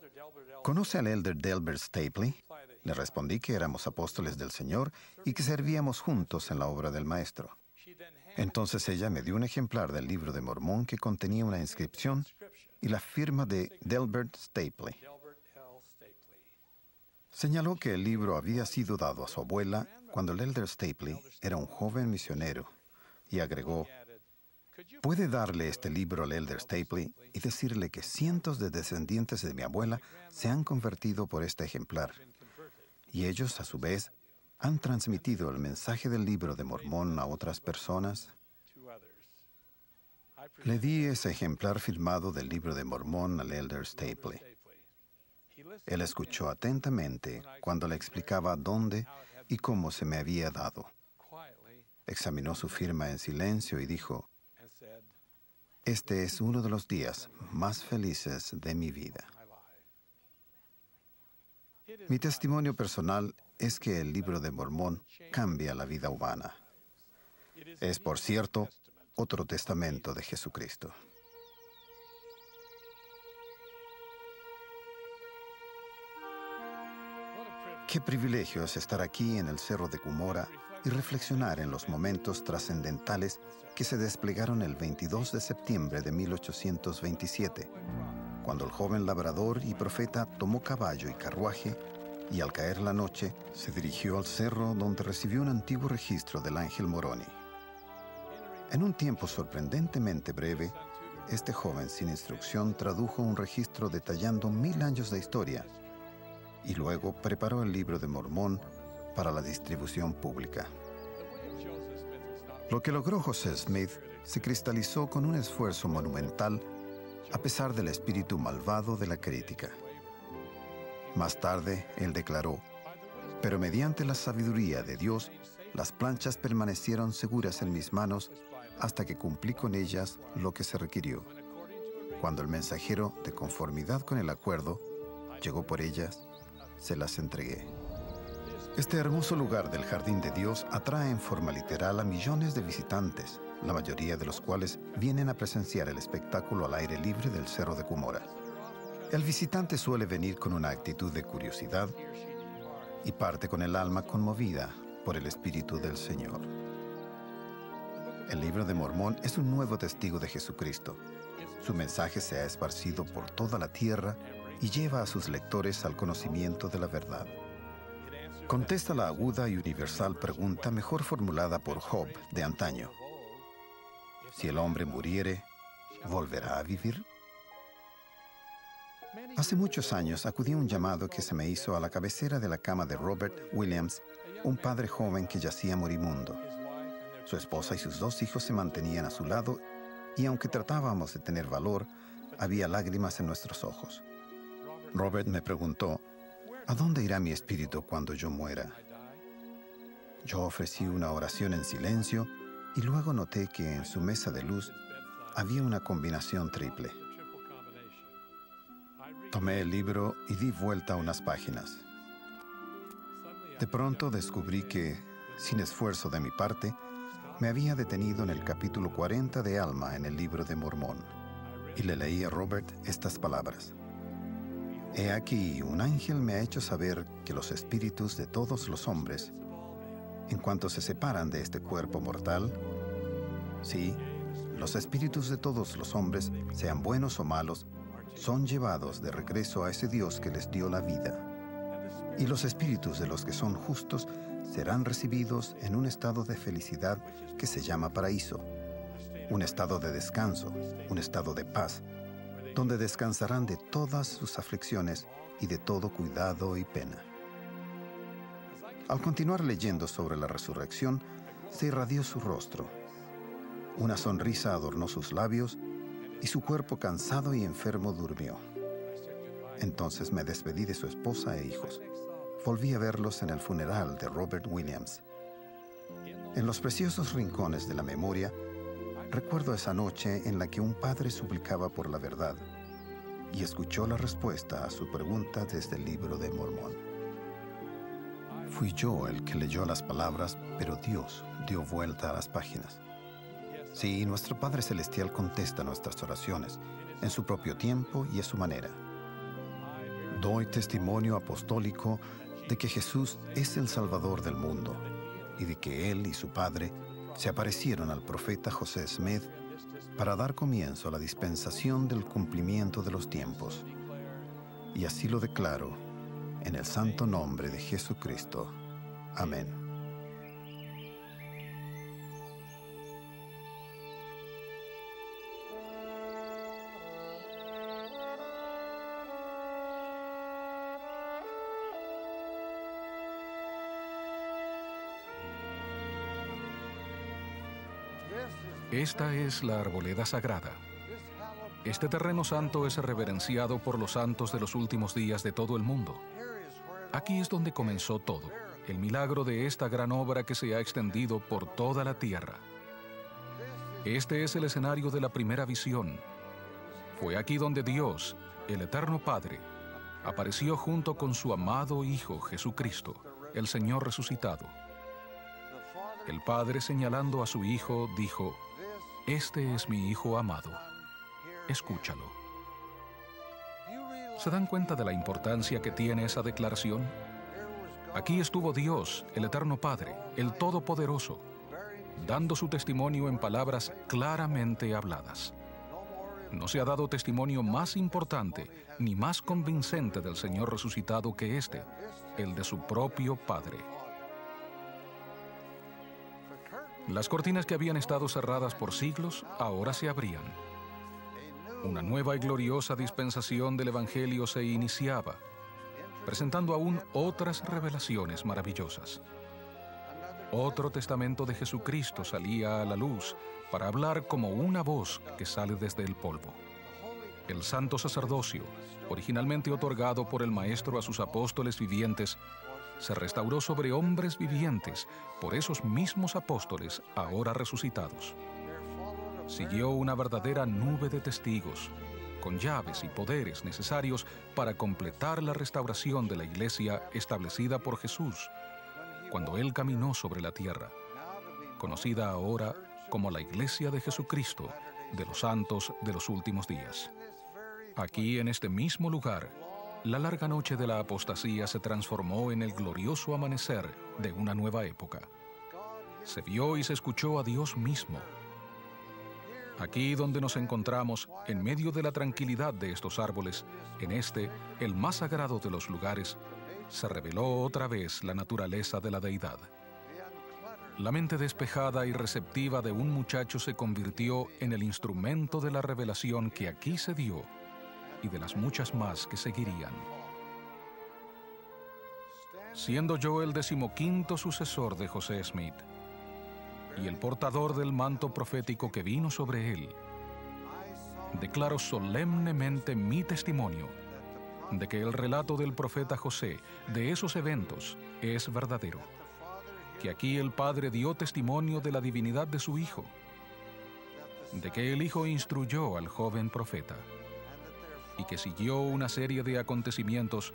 ¿conoce al elder Delbert Stapley? Le respondí que éramos apóstoles del Señor y que servíamos juntos en la obra del Maestro. Entonces ella me dio un ejemplar del Libro de Mormón que contenía una inscripción y la firma de Delbert Stapley. Señaló que el libro había sido dado a su abuela cuando el elder Stapley era un joven misionero y agregó, ¿puede darle este libro al elder Stapley y decirle que cientos de descendientes de mi abuela se han convertido por este ejemplar? Y ellos, a su vez, han transmitido el mensaje del Libro de Mormón a otras personas. Le di ese ejemplar firmado del Libro de Mormón al elder Stapley. Él escuchó atentamente cuando le explicaba dónde y cómo se me había dado. Examinó su firma en silencio y dijo, este es uno de los días más felices de mi vida. Mi testimonio personal es que el Libro de Mormón cambia la vida humana. Es, por cierto, otro testamento de Jesucristo. Qué privilegio es estar aquí en el Cerro de Cumorah y reflexionar en los momentos trascendentales que se desplegaron el 22 de septiembre de 1827, cuando el joven labrador y profeta tomó caballo y carruaje y al caer la noche se dirigió al cerro donde recibió un antiguo registro del ángel Moroni. En un tiempo sorprendentemente breve, este joven sin instrucción tradujo un registro detallando 1000 años de historia y luego preparó el Libro de Mormón para la distribución pública. Lo que logró José Smith se cristalizó con un esfuerzo monumental a pesar del espíritu malvado de la crítica. Más tarde, él declaró, pero mediante la sabiduría de Dios, las planchas permanecieron seguras en mis manos hasta que cumplí con ellas lo que se requirió. Cuando el mensajero, de conformidad con el acuerdo, llegó por ellas, se las entregué. Este hermoso lugar del Jardín de Dios atrae en forma literal a millones de visitantes, la mayoría de los cuales vienen a presenciar el espectáculo al aire libre del Cerro de Cumorah. El visitante suele venir con una actitud de curiosidad y parte con el alma conmovida por el Espíritu del Señor. El Libro de Mormón es un nuevo testigo de Jesucristo. Su mensaje se ha esparcido por toda la tierra y lleva a sus lectores al conocimiento de la verdad. Contesta la aguda y universal pregunta mejor formulada por Job de antaño. Si el hombre muriere, ¿volverá a vivir? Hace muchos años acudí a un llamado que se me hizo a la cabecera de la cama de Robert Williams, un padre joven que yacía moribundo. Su esposa y sus 2 hijos se mantenían a su lado y aunque tratábamos de tener valor, había lágrimas en nuestros ojos. Robert me preguntó, ¿a dónde irá mi espíritu cuando yo muera? Yo ofrecí una oración en silencio y luego noté que en su mesa de luz había una combinación triple. Tomé el libro y di vuelta unas páginas. De pronto descubrí que, sin esfuerzo de mi parte, me había detenido en el capítulo 40 de Alma en el libro de Mormón, y le leí a Robert estas palabras. He aquí, un ángel me ha hecho saber que los espíritus de todos los hombres, en cuanto se separan de este cuerpo mortal, sí, los espíritus de todos los hombres, sean buenos o malos, son llevados de regreso a ese Dios que les dio la vida. Y los espíritus de los que son justos serán recibidos en un estado de felicidad que se llama paraíso, un estado de descanso, un estado de paz, donde descansarán de todas sus aflicciones y de todo cuidado y pena. Al continuar leyendo sobre la resurrección, se irradió su rostro. Una sonrisa adornó sus labios y su cuerpo cansado y enfermo durmió. Entonces me despedí de su esposa e hijos. Volví a verlos en el funeral de Robert Williams. En los preciosos rincones de la memoria, recuerdo esa noche en la que un padre suplicaba por la verdad y escuchó la respuesta a su pregunta desde el libro de Mormón. Fui yo el que leyó las palabras, pero Dios dio vuelta a las páginas. Sí, nuestro Padre Celestial contesta nuestras oraciones en su propio tiempo y a su manera. Doy testimonio apostólico de que Jesús es el Salvador del mundo y de que Él y su Padre se aparecieron al profeta José Smith para dar comienzo a la dispensación del cumplimiento de los tiempos. Y así lo declaro en el santo nombre de Jesucristo. Amén. Esta es la arboleda sagrada. Este terreno santo es reverenciado por los santos de los últimos días de todo el mundo. Aquí es donde comenzó todo, el milagro de esta gran obra que se ha extendido por toda la tierra. Este es el escenario de la primera visión. Fue aquí donde Dios, el Eterno Padre, apareció junto con su amado Hijo Jesucristo, el Señor resucitado. El Padre, señalando a su Hijo, dijo: Este es mi Hijo amado. Escúchalo. ¿Se dan cuenta de la importancia que tiene esa declaración? Aquí estuvo Dios, el Eterno Padre, el Todopoderoso, dando su testimonio en palabras claramente habladas. No se ha dado testimonio más importante ni más convincente del Señor resucitado que este, el de su propio Padre. Las cortinas que habían estado cerradas por siglos ahora se abrían. Una nueva y gloriosa dispensación del Evangelio se iniciaba, presentando aún otras revelaciones maravillosas. Otro testamento de Jesucristo salía a la luz para hablar como una voz que sale desde el polvo. El santo sacerdocio, originalmente otorgado por el Maestro a sus apóstoles vivientes, se restauró sobre hombres vivientes por esos mismos apóstoles ahora resucitados. Siguió una verdadera nube de testigos, con llaves y poderes necesarios para completar la restauración de la iglesia establecida por Jesús, cuando Él caminó sobre la tierra, conocida ahora como la Iglesia de Jesucristo, de los santos de los últimos días. Aquí, en este mismo lugar, la larga noche de la apostasía se transformó en el glorioso amanecer de una nueva época. Se vio y se escuchó a Dios mismo. Aquí donde nos encontramos, en medio de la tranquilidad de estos árboles, en este, el más sagrado de los lugares, se reveló otra vez la naturaleza de la deidad. La mente despejada y receptiva de un muchacho se convirtió en el instrumento de la revelación que aquí se dio y de las muchas más que seguirían. Siendo yo el 15º sucesor de José Smith y el portador del manto profético que vino sobre él, declaro solemnemente mi testimonio de que el relato del profeta José de esos eventos es verdadero, que aquí el Padre dio testimonio de la divinidad de su Hijo, de que el Hijo instruyó al joven profeta, y que siguió una serie de acontecimientos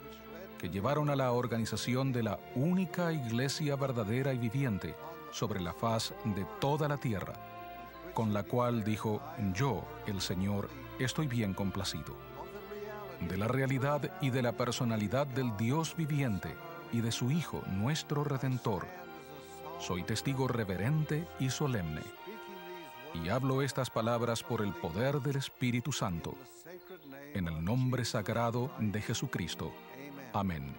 que llevaron a la organización de la única iglesia verdadera y viviente sobre la faz de toda la tierra, con la cual dijo: yo, el Señor, estoy bien complacido. De la realidad y de la personalidad del Dios viviente y de su Hijo, nuestro Redentor, soy testigo reverente y solemne, y hablo estas palabras por el poder del Espíritu Santo, en el nombre sagrado de Jesucristo. Amén.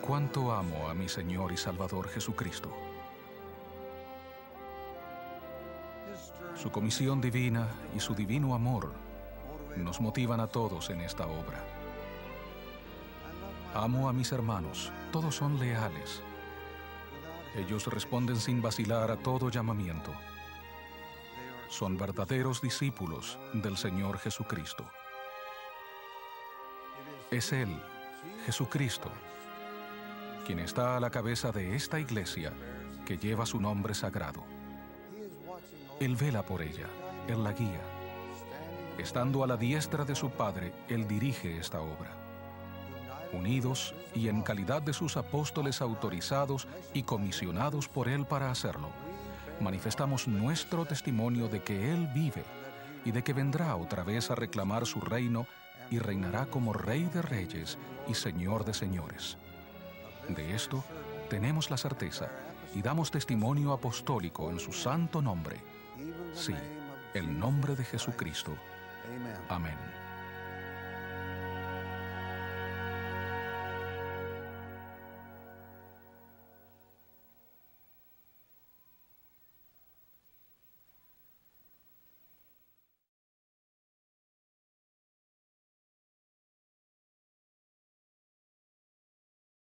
Cuánto amo a mi Señor y Salvador Jesucristo. Su comisión divina y su divino amor nos motivan a todos en esta obra. Amo a mis hermanos, todos son leales. Ellos responden sin vacilar a todo llamamiento. Son verdaderos discípulos del Señor Jesucristo. Es Él, Jesucristo, quien está a la cabeza de esta iglesia que lleva su nombre sagrado. Él vela por ella, Él la guía. Estando a la diestra de su Padre, Él dirige esta obra. Unidos y en calidad de sus apóstoles autorizados y comisionados por Él para hacerlo, manifestamos nuestro testimonio de que Él vive y de que vendrá otra vez a reclamar su reino y reinará como Rey de Reyes y Señor de Señores. De esto tenemos la certeza y damos testimonio apostólico en su santo nombre. Sí, el nombre de Jesucristo. Amén.